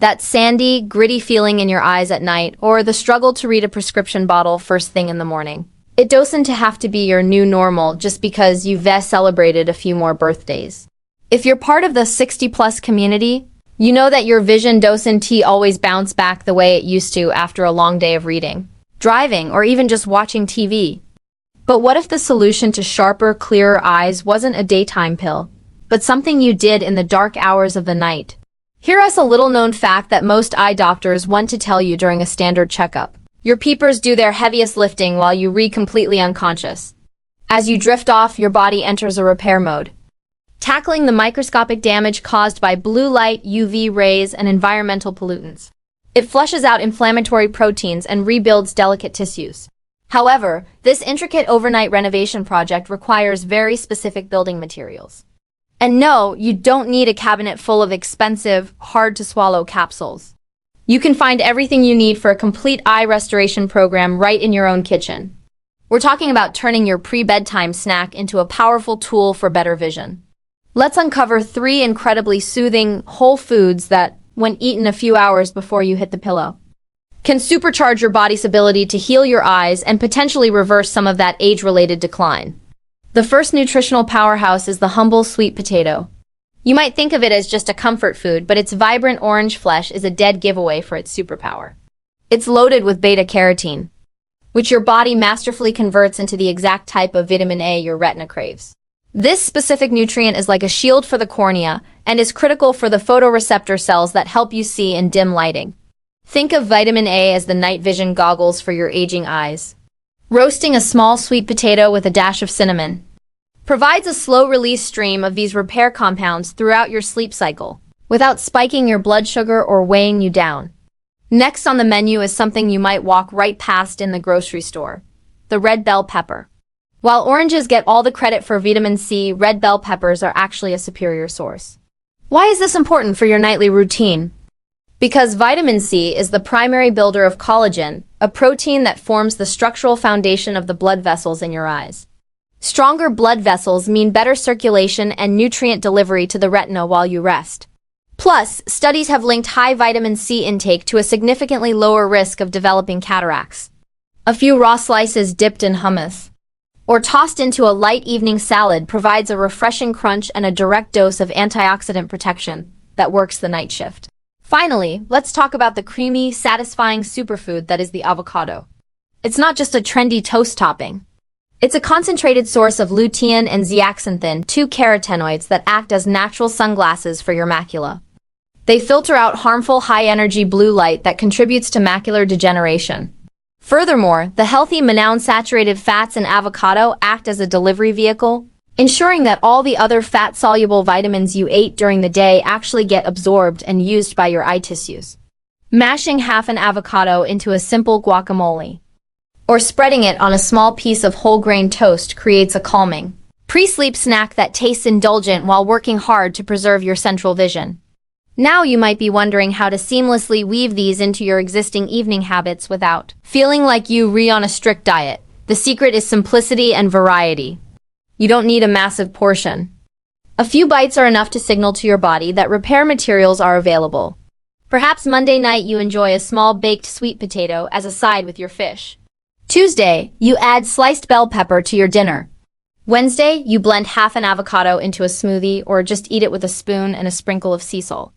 that sandy, gritty feeling in your eyes at night, or the struggle to read a prescription bottle first thing in the morning. It doesn't have to be your new normal just because you've celebrated a few more birthdays. If you're part of the 60-plus community, you know that your vision doesn't always bounce back the way it used to after a long day of reading, driving, or even just watching TV. But what if the solution to sharper, clearer eyes wasn't a daytime pill, but something you did in the dark hours of the night? Here's a little-known fact that most eye doctors want to tell you during a standard checkup. Your peepers do their heaviest lifting while you read completely unconscious. As you drift off, your body enters a repair mode, tackling the microscopic damage caused by blue light, UV rays, and environmental pollutants. It flushes out inflammatory proteins and rebuilds delicate tissues. However, this intricate overnight renovation project requires very specific building materials. And no, you don't need a cabinet full of expensive, hard-to-swallow capsules. You can find everything you need for a complete eye restoration program right in your own kitchen. We're talking about turning your pre-bedtime snack into a powerful tool for better vision. Let's uncover 3 incredibly soothing, whole foods that, when eaten a few hours before you hit the pillow, can supercharge your body's ability to heal your eyes and potentially reverse some of that age-related decline. The first nutritional powerhouse is the humble sweet potato. You might think of it as just a comfort food, but its vibrant orange flesh is a dead giveaway for its superpower. It's loaded with beta-carotene, which your body masterfully converts into the exact type of vitamin A your retina craves. This specific nutrient is like a shield for the cornea and is critical for the photoreceptor cells that help you see in dim lighting. Think of vitamin A as the night vision goggles for your aging eyes. Roasting a small sweet potato with a dash of cinnamon provides a slow-release stream of these repair compounds throughout your sleep cycle, without spiking your blood sugar or weighing you down. Next on the menu is something you might walk right past in the grocery store: the red bell pepper. While oranges get all the credit for vitamin C, red bell peppers are actually a superior source. Why is this important for your nightly routine? Because vitamin C is the primary builder of collagen, a protein that forms the structural foundation of the blood vessels in your eyes. Stronger blood vessels mean better circulation and nutrient delivery to the retina while you rest. Plus, studies have linked high vitamin C intake to a significantly lower risk of developing cataracts. A few raw slices dipped in hummus or tossed into a light evening salad provides a refreshing crunch and a direct dose of antioxidant protection that works the night shift. Finally, let's talk about the creamy, satisfying superfood that is the avocado. It's not just a trendy toast topping. It's a concentrated source of lutein and zeaxanthin, 2 carotenoids that act as natural sunglasses for your macula. They filter out harmful high-energy blue light that contributes to macular degeneration. Furthermore, the healthy monounsaturated fats in avocado act as a delivery vehicle, ensuring that all the other fat-soluble vitamins you ate during the day actually get absorbed and used by your eye tissues. Mashing half an avocado into a simple guacamole or spreading it on a small piece of whole-grain toast creates a calming, pre-sleep snack that tastes indulgent while working hard to preserve your central vision. Now you might be wondering how to seamlessly weave these into your existing evening habits without feeling like you're on a strict diet. The secret is simplicity and variety. You don't need a massive portion. A few bites are enough to signal to your body that repair materials are available. Perhaps Monday night you enjoy a small baked sweet potato as a side with your fish. Tuesday, you add sliced bell pepper to your dinner. Wednesday, you blend half an avocado into a smoothie or just eat it with a spoon and a sprinkle of sea salt.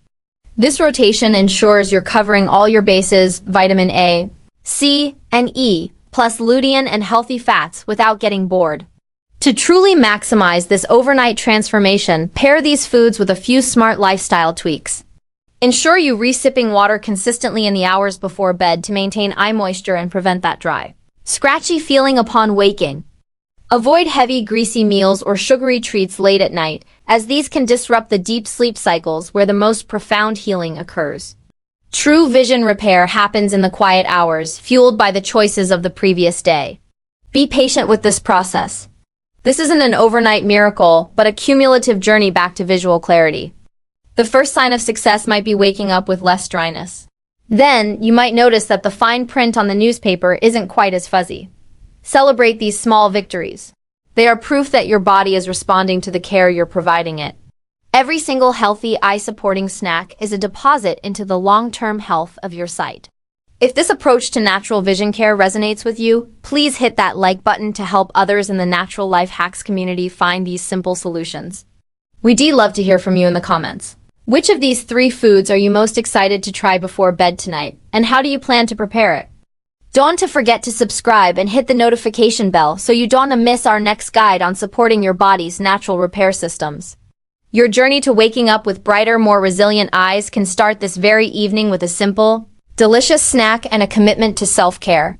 This rotation ensures you're covering all your bases, vitamin A, C, and E, plus lutein and healthy fats without getting bored. To truly maximize this overnight transformation, pair these foods with a few smart lifestyle tweaks. Ensure you re-sipping water consistently in the hours before bed to maintain eye moisture and prevent that dry, scratchy feeling upon waking. Avoid heavy, greasy meals or sugary treats late at night, as these can disrupt the deep sleep cycles where the most profound healing occurs. True vision repair happens in the quiet hours, fueled by the choices of the previous day. Be patient with this process. This isn't an overnight miracle, but a cumulative journey back to visual clarity. The first sign of success might be waking up with less dryness. Then, you might notice that the fine print on the newspaper isn't quite as fuzzy. Celebrate these small victories. They are proof that your body is responding to the care you're providing it. Every single healthy eye-supporting snack is a deposit into the long-term health of your sight. If this approach to natural vision care resonates with you, please hit that like button to help others in the natural life hacks community find these simple solutions. We'd love to hear from you in the comments. Which of these 3 foods are you most excited to try before bed tonight, and how do you plan to prepare it? Don't forget to subscribe and hit the notification bell so you don't miss our next guide on supporting your body's natural repair systems. Your journey to waking up with brighter, more resilient eyes can start this very evening with a simple, delicious snack and a commitment to self-care.